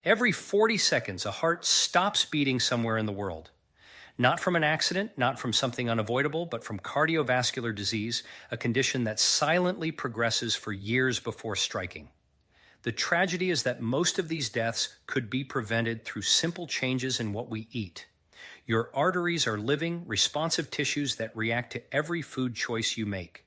Every 40 seconds, a heart stops beating somewhere in the world. Not from an accident, not from something unavoidable, but from cardiovascular disease, a condition that silently progresses for years before striking. The tragedy is that most of these deaths could be prevented through simple changes in what we eat. Your arteries are living, responsive tissues that react to every food choice you make.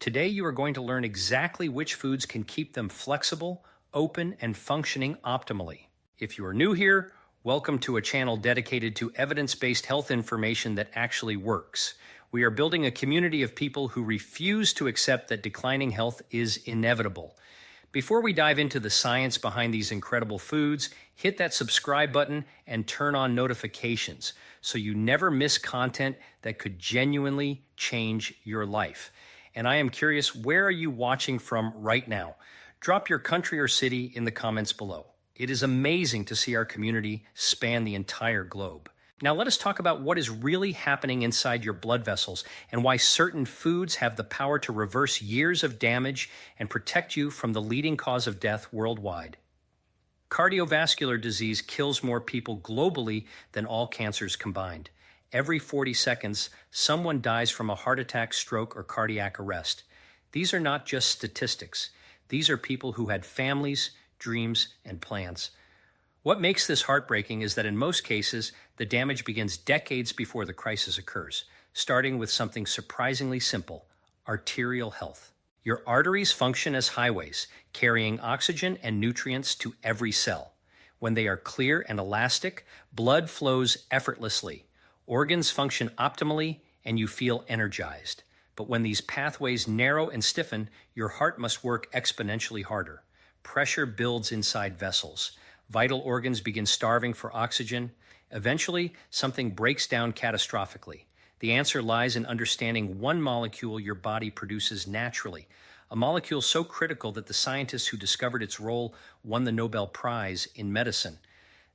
Today, you are going to learn exactly which foods can keep them flexible, open, and functioning optimally. If you are new here, welcome to a channel dedicated to evidence-based health information that actually works. We are building a community of people who refuse to accept that declining health is inevitable. Before we dive into the science behind these incredible foods, hit that subscribe button and turn on notifications so you never miss content that could genuinely change your life. And I am curious, where are you watching from right now? Drop your country or city in the comments below. It is amazing to see our community span the entire globe. Now let us talk about what is really happening inside your blood vessels and why certain foods have the power to reverse years of damage and protect you from the leading cause of death worldwide. Cardiovascular disease kills more people globally than all cancers combined. Every 40 seconds, someone dies from a heart attack, stroke, or cardiac arrest. These are not just statistics. These are people who had families, dreams, and plans. What makes this heartbreaking is that in most cases, the damage begins decades before the crisis occurs, starting with something surprisingly simple: arterial health. Your arteries function as highways, carrying oxygen and nutrients to every cell. When they are clear and elastic, blood flows effortlessly. Organs function optimally, and you feel energized. But when these pathways narrow and stiffen, your heart must work exponentially harder. Pressure builds inside vessels. Vital organs begin starving for oxygen. Eventually, something breaks down catastrophically. The answer lies in understanding one molecule your body produces naturally, a molecule so critical that the scientists who discovered its role won the Nobel Prize in medicine.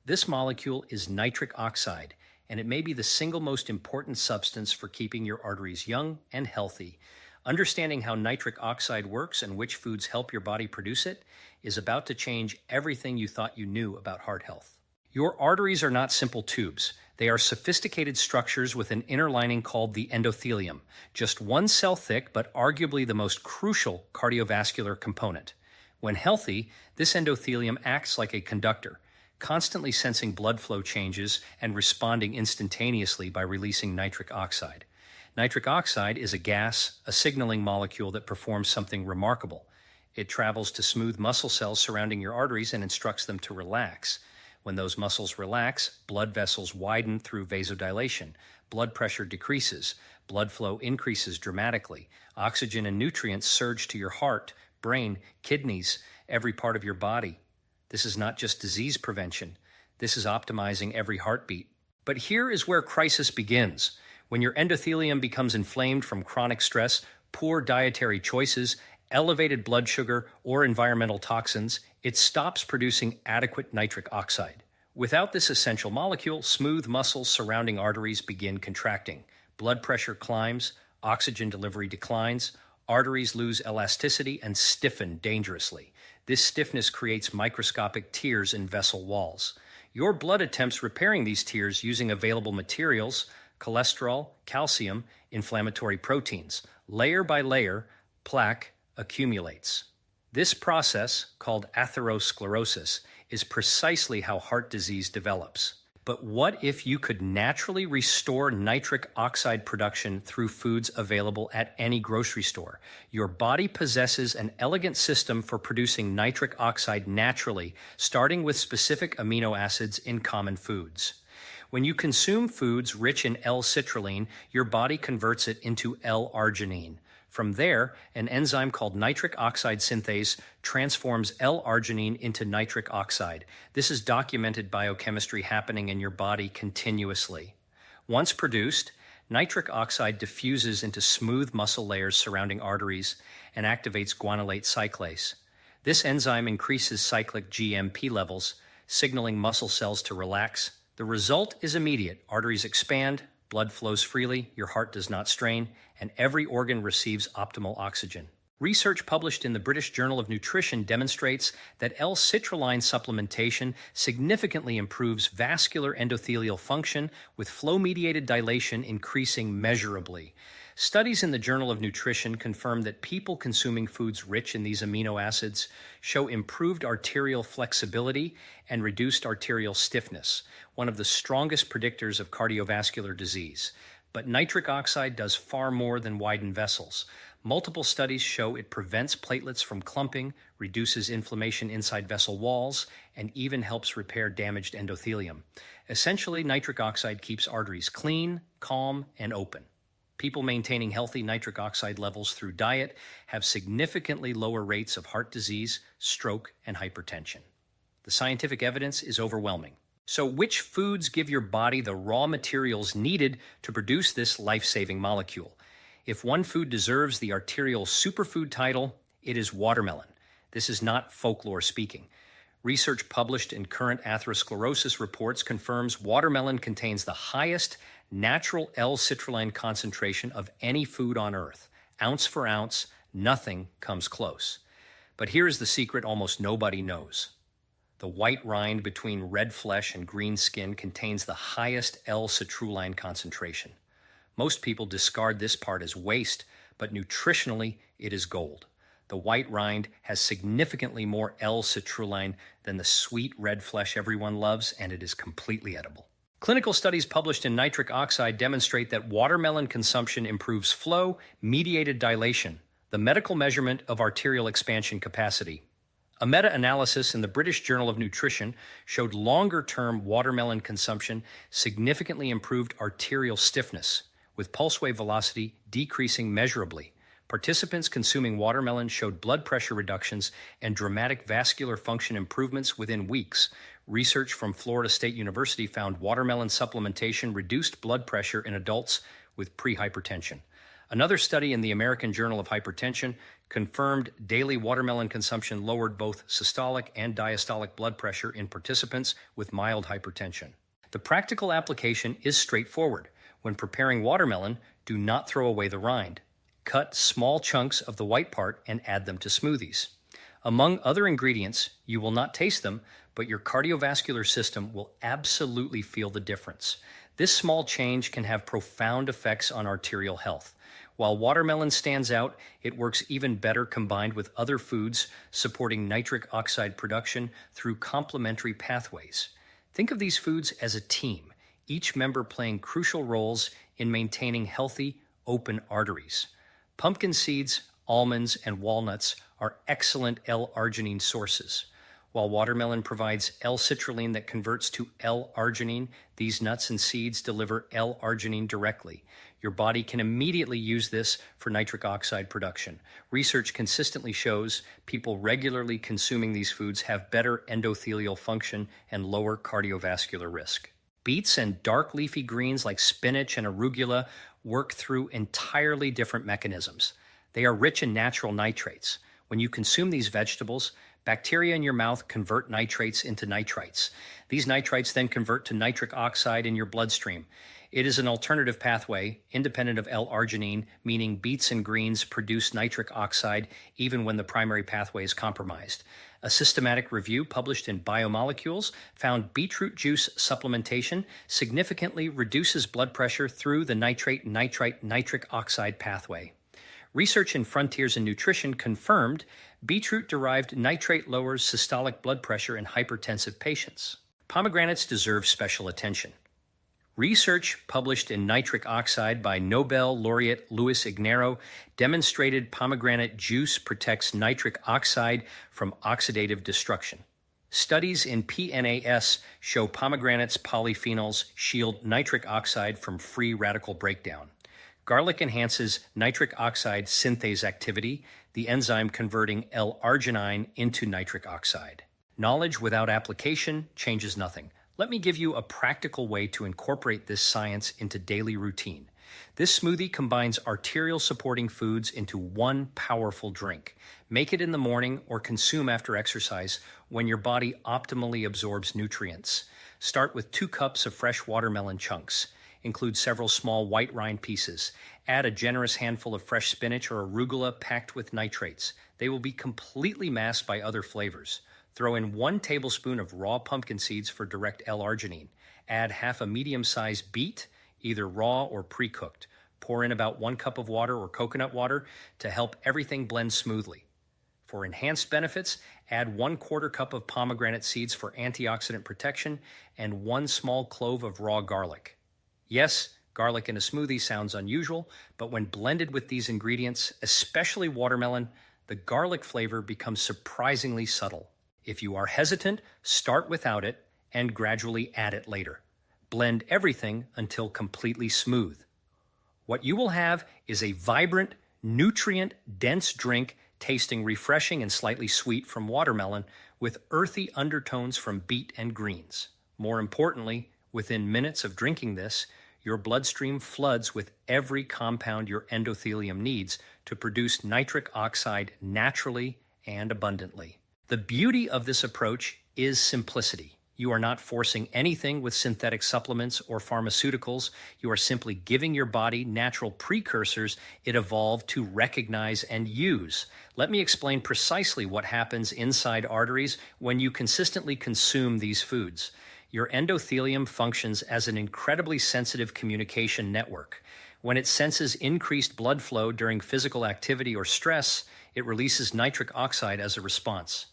This molecule is nitric oxide, and it may be the single most important substance for keeping your arteries young and healthy. Understanding how nitric oxide works and which foods help your body produce it is about to change everything you thought you knew about heart health. Your arteries are not simple tubes. They are sophisticated structures with an inner lining called the endothelium, just one cell thick, but arguably the most crucial cardiovascular component. When healthy, this endothelium acts like a conductor, constantly sensing blood flow changes and responding instantaneously by releasing nitric oxide. Nitric oxide is a gas, a signaling molecule that performs something remarkable. It travels to smooth muscle cells surrounding your arteries and instructs them to relax. When those muscles relax, blood vessels widen through vasodilation. Blood pressure decreases. Blood flow increases dramatically. Oxygen and nutrients surge to your heart, brain, kidneys, every part of your body. This is not just disease prevention. This is optimizing every heartbeat. But here is where crisis begins. When your endothelium becomes inflamed from chronic stress, poor dietary choices, elevated blood sugar, or environmental toxins, it stops producing adequate nitric oxide. Without this essential molecule, smooth muscles surrounding arteries begin contracting. Blood pressure climbs, oxygen delivery declines, arteries lose elasticity and stiffen dangerously. This stiffness creates microscopic tears in vessel walls. Your blood attempts repairing these tears using available materials, cholesterol, calcium, inflammatory proteins. Layer by layer, plaque accumulates. This process, called atherosclerosis, is precisely how heart disease develops. But what if you could naturally restore nitric oxide production through foods available at any grocery store? Your body possesses an elegant system for producing nitric oxide naturally, starting with specific amino acids in common foods. When you consume foods rich in L-citrulline, your body converts it into L-arginine. From there, an enzyme called nitric oxide synthase transforms L-arginine into nitric oxide. This is documented biochemistry happening in your body continuously. Once produced, nitric oxide diffuses into smooth muscle layers surrounding arteries and activates guanylate cyclase. This enzyme increases cyclic GMP levels, signaling muscle cells to relax. The result is immediate. Arteries expand, blood flows freely, your heart does not strain, and every organ receives optimal oxygen. Research published in the British Journal of Nutrition demonstrates that L-citrulline supplementation significantly improves vascular endothelial function, with flow-mediated dilation increasing measurably. Studies in the Journal of Nutrition confirm that people consuming foods rich in these amino acids show improved arterial flexibility and reduced arterial stiffness, one of the strongest predictors of cardiovascular disease. But nitric oxide does far more than widen vessels. Multiple studies show it prevents platelets from clumping, reduces inflammation inside vessel walls, and even helps repair damaged endothelium. Essentially, nitric oxide keeps arteries clean, calm, and open. People maintaining healthy nitric oxide levels through diet have significantly lower rates of heart disease, stroke, and hypertension. The scientific evidence is overwhelming. So, which foods give your body the raw materials needed to produce this life-saving molecule? If one food deserves the arterial superfood title, it is watermelon. This is not folklore speaking. Research published in current atherosclerosis reports confirms watermelon contains the highest natural L-citrulline concentration of any food on earth. Ounce for ounce, nothing comes close. But here is the secret almost nobody knows. The white rind between red flesh and green skin contains the highest L-citrulline concentration. Most people discard this part as waste, but nutritionally, it is gold. The white rind has significantly more L-citrulline than the sweet red flesh everyone loves, and it is completely edible. Clinical studies published in nitric oxide demonstrate that watermelon consumption improves flow, mediated dilation, the medical measurement of arterial expansion capacity. A meta-analysis in the British Journal of Nutrition showed longer-term watermelon consumption significantly improved arterial stiffness, with pulse wave velocity decreasing measurably. Participants consuming watermelon showed blood pressure reductions and dramatic vascular function improvements within weeks. Research from Florida State University found watermelon supplementation reduced blood pressure in adults with prehypertension. Another study in the American Journal of Hypertension confirmed daily watermelon consumption lowered both systolic and diastolic blood pressure in participants with mild hypertension. The practical application is straightforward. When preparing watermelon, do not throw away the rind. Cut small chunks of the white part and add them to smoothies. Among other ingredients, you will not taste them, but your cardiovascular system will absolutely feel the difference. This small change can have profound effects on arterial health. While watermelon stands out, it works even better combined with other foods supporting nitric oxide production through complementary pathways. Think of these foods as a team, each member playing crucial roles in maintaining healthy, open arteries. Pumpkin seeds, almonds, and walnuts are excellent L-arginine sources. While watermelon provides L-citrulline that converts to L-arginine, these nuts and seeds deliver L-arginine directly. Your body can immediately use this for nitric oxide production. Research consistently shows people regularly consuming these foods have better endothelial function and lower cardiovascular risk. Beets and dark leafy greens like spinach and arugula work through entirely different mechanisms. They are rich in natural nitrates. When you consume these vegetables, bacteria in your mouth convert nitrates into nitrites. These nitrites then convert to nitric oxide in your bloodstream. It is an alternative pathway, independent of L-arginine, meaning beets and greens produce nitric oxide even when the primary pathway is compromised. A systematic review published in Biomolecules found beetroot juice supplementation significantly reduces blood pressure through the nitrite-nitric oxide pathway. Research in Frontiers in Nutrition confirmed beetroot-derived nitrate lowers systolic blood pressure in hypertensive patients. Pomegranates deserve special attention. Research published in Nitric Oxide by Nobel laureate Luis Ignarro demonstrated pomegranate juice protects nitric oxide from oxidative destruction. Studies in PNAS show pomegranates' polyphenols shield nitric oxide from free radical breakdown. Garlic enhances nitric oxide synthase activity, the enzyme converting L-arginine into nitric oxide. Knowledge without application changes nothing. Let me give you a practical way to incorporate this science into daily routine. This smoothie combines arterial supporting foods into one powerful drink. Make it in the morning or consume after exercise when your body optimally absorbs nutrients. Start with 2 cups of fresh watermelon chunks. Include several small white rind pieces. Add a generous handful of fresh spinach or arugula packed with nitrates. They will be completely masked by other flavors. Throw in 1 tablespoon of raw pumpkin seeds for direct L-arginine. Add half a medium-sized beet, either raw or pre-cooked. Pour in about 1 cup of water or coconut water to help everything blend smoothly. For enhanced benefits, add 1/4 cup of pomegranate seeds for antioxidant protection and 1 small clove of raw garlic. Yes, garlic in a smoothie sounds unusual, but when blended with these ingredients, especially watermelon, the garlic flavor becomes surprisingly subtle. If you are hesitant, start without it and gradually add it later. Blend everything until completely smooth. What you will have is a vibrant, nutrient-dense drink tasting refreshing and slightly sweet from watermelon with earthy undertones from beet and greens. More importantly, within minutes of drinking this, your bloodstream floods with every compound your endothelium needs to produce nitric oxide naturally and abundantly. The beauty of this approach is simplicity. You are not forcing anything with synthetic supplements or pharmaceuticals. You are simply giving your body natural precursors it evolved to recognize and use. Let me explain precisely what happens inside arteries when you consistently consume these foods. Your endothelium functions as an incredibly sensitive communication network. When it senses increased blood flow during physical activity or stress, it releases nitric oxide as a response.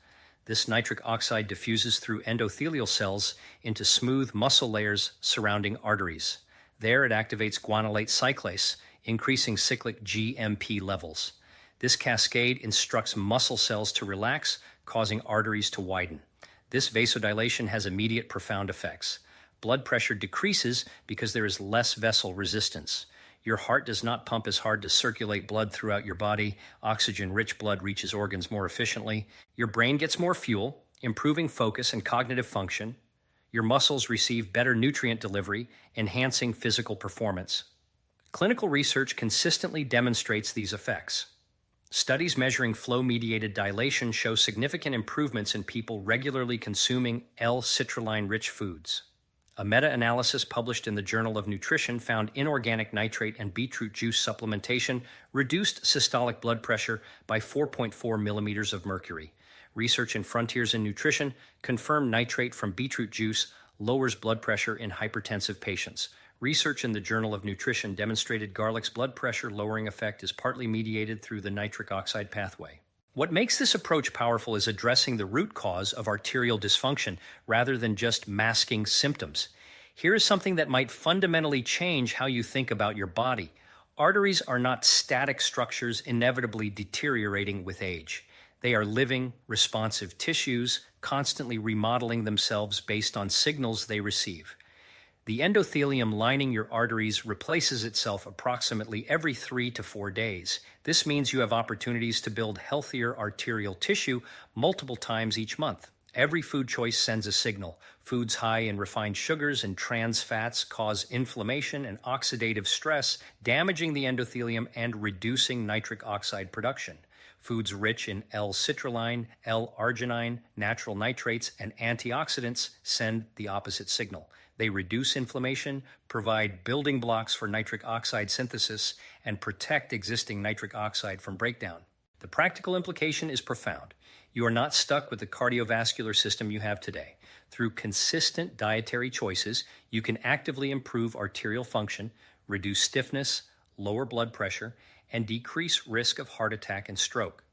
This nitric oxide diffuses through endothelial cells into smooth muscle layers surrounding arteries. There it activates guanylate cyclase, increasing cyclic GMP levels. This cascade instructs muscle cells to relax, causing arteries to widen. This vasodilation has immediate profound effects. Blood pressure decreases because there is less vessel resistance. Your heart does not pump as hard to circulate blood throughout your body. Oxygen-rich blood reaches organs more efficiently. Your brain gets more fuel, improving focus and cognitive function. Your muscles receive better nutrient delivery, enhancing physical performance. Clinical research consistently demonstrates these effects. Studies measuring flow-mediated dilation show significant improvements in people regularly consuming L-citrulline-rich foods. A meta-analysis published in the Journal of Nutrition found inorganic nitrate and beetroot juice supplementation reduced systolic blood pressure by 4.4 millimeters of mercury. Research in Frontiers in Nutrition confirmed nitrate from beetroot juice lowers blood pressure in hypertensive patients. Research in the Journal of Nutrition demonstrated garlic's blood pressure lowering effect is partly mediated through the nitric oxide pathway. What makes this approach powerful is addressing the root cause of arterial dysfunction rather than just masking symptoms. Here is something that might fundamentally change how you think about your body. Arteries are not static structures inevitably deteriorating with age. They are living, responsive tissues, constantly remodeling themselves based on signals they receive. The endothelium lining your arteries replaces itself approximately every 3 to 4 days. This means you have opportunities to build healthier arterial tissue multiple times each month. Every food choice sends a signal. Foods high in refined sugars and trans fats cause inflammation and oxidative stress, damaging the endothelium and reducing nitric oxide production. Foods rich in L-citrulline, L-arginine, natural nitrates, and antioxidants send the opposite signal. They reduce inflammation, provide building blocks for nitric oxide synthesis, and protect existing nitric oxide from breakdown. The practical implication is profound. You are not stuck with the cardiovascular system you have today. Through consistent dietary choices, you can actively improve arterial function, reduce stiffness, lower blood pressure, and decrease risk of heart attack and stroke.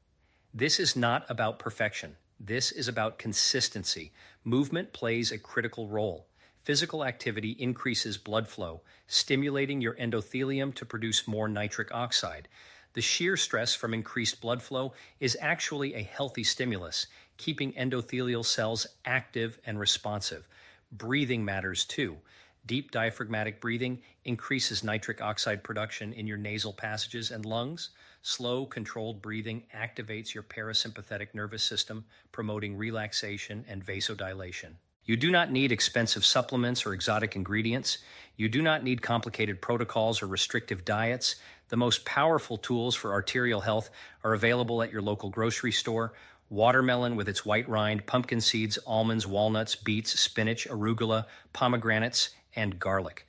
This is not about perfection. This is about consistency. Movement plays a critical role. Physical activity increases blood flow, stimulating your endothelium to produce more nitric oxide. The shear stress from increased blood flow is actually a healthy stimulus, keeping endothelial cells active and responsive. Breathing matters too. Deep diaphragmatic breathing increases nitric oxide production in your nasal passages and lungs. Slow, controlled breathing activates your parasympathetic nervous system, promoting relaxation and vasodilation. You do not need expensive supplements or exotic ingredients. You do not need complicated protocols or restrictive diets. The most powerful tools for arterial health are available at your local grocery store. Watermelon with its white rind, pumpkin seeds, almonds, walnuts, beets, spinach, arugula, pomegranates, and garlic.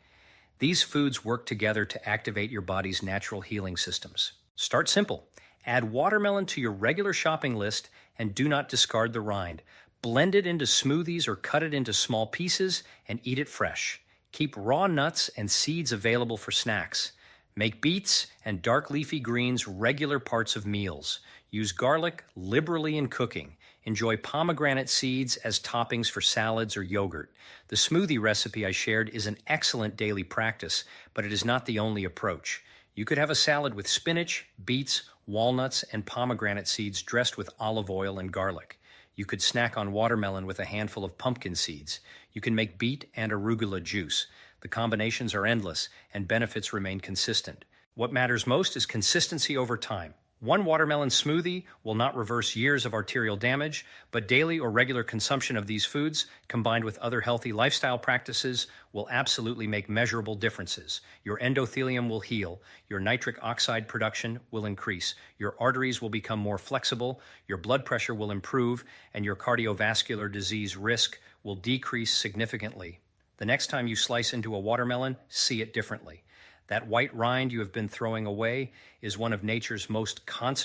These foods work together to activate your body's natural healing systems. Start simple. Add watermelon to your regular shopping list and do not discard the rind. Blend it into smoothies or cut it into small pieces and eat it fresh. Keep raw nuts and seeds available for snacks. Make beets and dark leafy greens regular parts of meals. Use garlic liberally in cooking. Enjoy pomegranate seeds as toppings for salads or yogurt. The smoothie recipe I shared is an excellent daily practice, but it is not the only approach. You could have a salad with spinach, beets, walnuts, and pomegranate seeds dressed with olive oil and garlic. You could snack on watermelon with a handful of pumpkin seeds. You can make beet and arugula juice. The combinations are endless, and benefits remain consistent. What matters most is consistency over time. One watermelon smoothie will not reverse years of arterial damage, but daily or regular consumption of these foods, combined with other healthy lifestyle practices, will absolutely make measurable differences. Your endothelium will heal, your nitric oxide production will increase, your arteries will become more flexible, your blood pressure will improve, and your cardiovascular disease risk will decrease significantly. The next time you slice into a watermelon, see it differently. That white rind you have been throwing away is one of nature's most constant